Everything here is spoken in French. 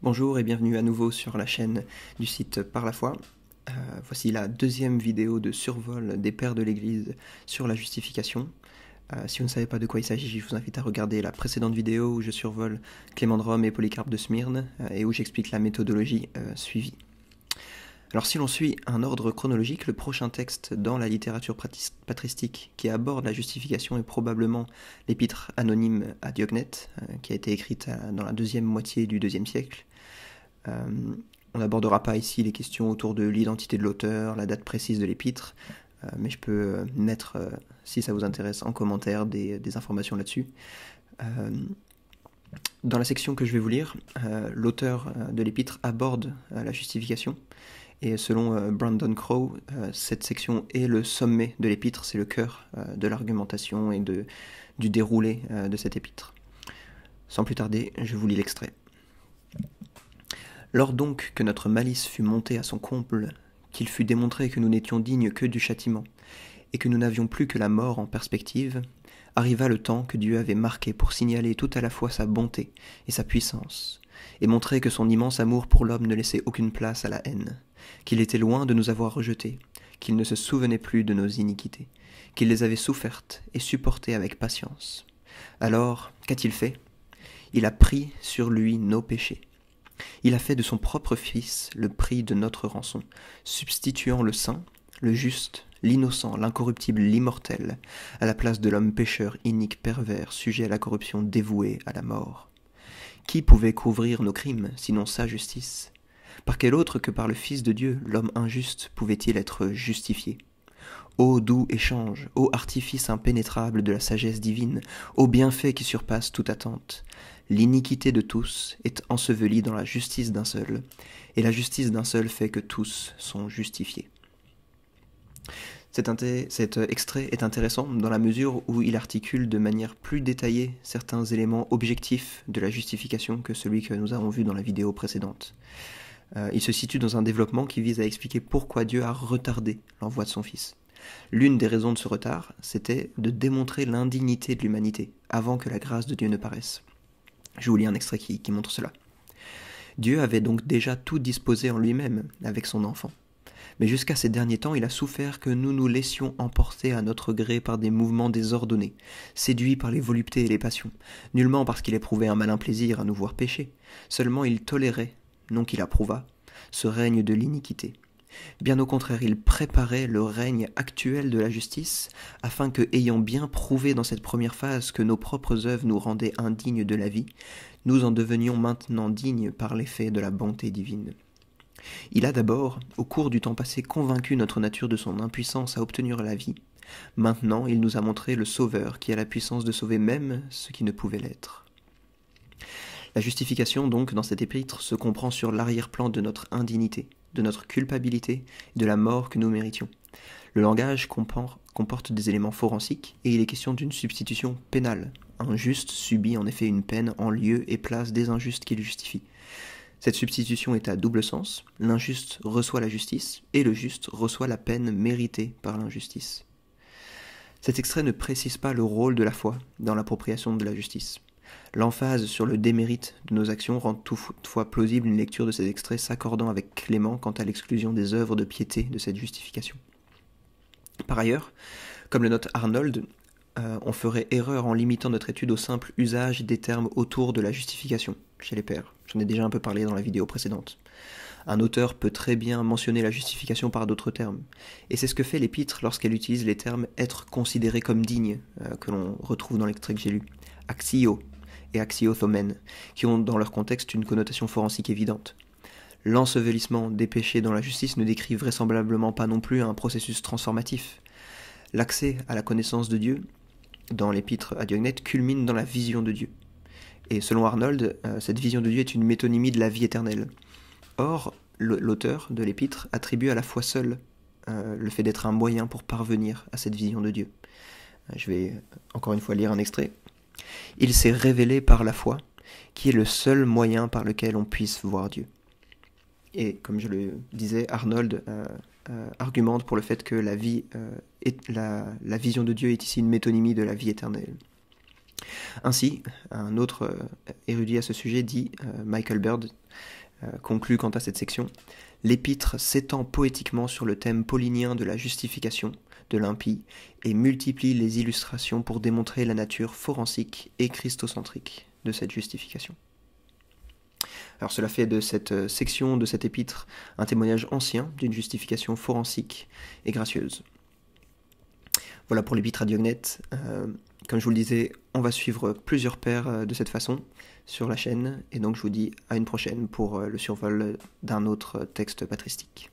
Bonjour et bienvenue à nouveau sur la chaîne du site Par la foi. Voici la deuxième vidéo de survol des pères de l'Église sur la justification. Si vous ne savez pas de quoi il s'agit, je vous invite à regarder la précédente vidéo où je survole Clément de Rome et Polycarpe de Smyrne et où j'explique la méthodologie suivie. Alors si l'on suit un ordre chronologique, le prochain texte dans la littérature patristique qui aborde la justification est probablement l'épître anonyme à Diognète, qui a été écrite dans la deuxième moitié du IIe siècle. On n'abordera pas ici les questions autour de l'identité de l'auteur, la date précise de l'épître, mais je peux mettre, si ça vous intéresse, en commentaire des informations là-dessus. Dans la section que je vais vous lire, l'auteur de l'épître aborde la justification, et selon Brandon Crowe, cette section est le sommet de l'épître, c'est le cœur de l'argumentation et du déroulé de cette épître. Sans plus tarder, je vous lis l'extrait. Lors donc que notre malice fut montée à son comble, qu'il fut démontré que nous n'étions dignes que du châtiment, et que nous n'avions plus que la mort en perspective, arriva le temps que Dieu avait marqué pour signaler tout à la fois sa bonté et sa puissance, et montrer que son immense amour pour l'homme ne laissait aucune place à la haine, qu'il était loin de nous avoir rejetés, qu'il ne se souvenait plus de nos iniquités, qu'il les avait souffertes et supportées avec patience. Alors, qu'a-t-il fait ? Il a pris sur lui nos péchés. Il a fait de son propre Fils le prix de notre rançon, substituant le saint, le juste, l'innocent, l'incorruptible, l'immortel, à la place de l'homme pécheur, inique, pervers, sujet à la corruption, dévoué à la mort. Qui pouvait couvrir nos crimes, sinon sa justice ? Par quel autre que par le Fils de Dieu, l'homme injuste, pouvait-il être justifié ? Ô doux échange, ô artifice impénétrable de la sagesse divine, ô bienfait qui surpasse toute attente. L'iniquité de tous est ensevelie dans la justice d'un seul, et la justice d'un seul fait que tous sont justifiés. Cet extrait est intéressant dans la mesure où il articule de manière plus détaillée certains éléments objectifs de la justification que celui que nous avons vu dans la vidéo précédente. Il se situe dans un développement qui vise à expliquer pourquoi Dieu a retardé l'envoi de son Fils. L'une des raisons de ce retard, c'était de démontrer l'indignité de l'humanité, avant que la grâce de Dieu ne paraisse. Je vous lis un extrait qui montre cela. Dieu avait donc déjà tout disposé en lui-même, avec son enfant. Mais jusqu'à ces derniers temps, il a souffert que nous nous laissions emporter à notre gré par des mouvements désordonnés, séduits par les voluptés et les passions, nullement parce qu'il éprouvait un malin plaisir à nous voir pécher, seulement il tolérait, non qu'il approuvât, ce règne de l'iniquité. Bien au contraire, il préparait le règne actuel de la justice, afin que, ayant bien prouvé dans cette première phase que nos propres œuvres nous rendaient indignes de la vie, nous en devenions maintenant dignes par l'effet de la bonté divine. Il a d'abord, au cours du temps passé, convaincu notre nature de son impuissance à obtenir la vie. Maintenant, il nous a montré le Sauveur qui a la puissance de sauver même ce qui ne pouvait l'être. La justification, donc, dans cet épître, se comprend sur l'arrière-plan de notre indignité, de notre culpabilité et de la mort que nous méritions. Le langage comporte des éléments forensiques et il est question d'une substitution pénale. Un juste subit en effet une peine en lieu et place des injustes qu'il justifie. Cette substitution est à double sens. L'injuste reçoit la justice et le juste reçoit la peine méritée par l'injustice. Cet extrait ne précise pas le rôle de la foi dans l'appropriation de la justice. L'emphase sur le démérite de nos actions rend toutefois plausible une lecture de ces extraits s'accordant avec Clément quant à l'exclusion des œuvres de piété de cette justification. Par ailleurs, comme le note Arnold, on ferait erreur en limitant notre étude au simple usage des termes autour de la justification chez les pères. J'en ai déjà un peu parlé dans la vidéo précédente. Un auteur peut très bien mentionner la justification par d'autres termes. Et c'est ce que fait l'épître lorsqu'elle utilise les termes « être considéré comme digne » que l'on retrouve dans l'extrait que j'ai lu, « axio » et « axiothomen » qui ont dans leur contexte une connotation forensique évidente. L'ensevelissement des péchés dans la justice ne décrit vraisemblablement pas non plus un processus transformatif. L'accès à la connaissance de Dieu, dans l'épître à Diognète, culmine dans la vision de Dieu. Et selon Arnold, cette vision de Dieu est une métonymie de la vie éternelle. Or, l'auteur de l'épître attribue à la foi seule le fait d'être un moyen pour parvenir à cette vision de Dieu. Je vais encore une fois lire un extrait. « Il s'est révélé par la foi, qui est le seul moyen par lequel on puisse voir Dieu. » Et comme je le disais, Arnold argumente pour le fait que la vision de Dieu est ici une métonymie de la vie éternelle. Ainsi, un autre érudit à ce sujet dit, Michael Bird, conclut quant à cette section, « L'épître s'étend poétiquement sur le thème paulinien de la justification, de l'impie, et multiplie les illustrations pour démontrer la nature forensique et christocentrique de cette justification. » Alors cela fait de cette section de cet épître un témoignage ancien d'une justification forensique et gracieuse. Voilà pour l'épître à Diognète. Comme je vous le disais, on va suivre plusieurs pères de cette façon sur la chaîne, et donc je vous dis à une prochaine pour le survol d'un autre texte patristique.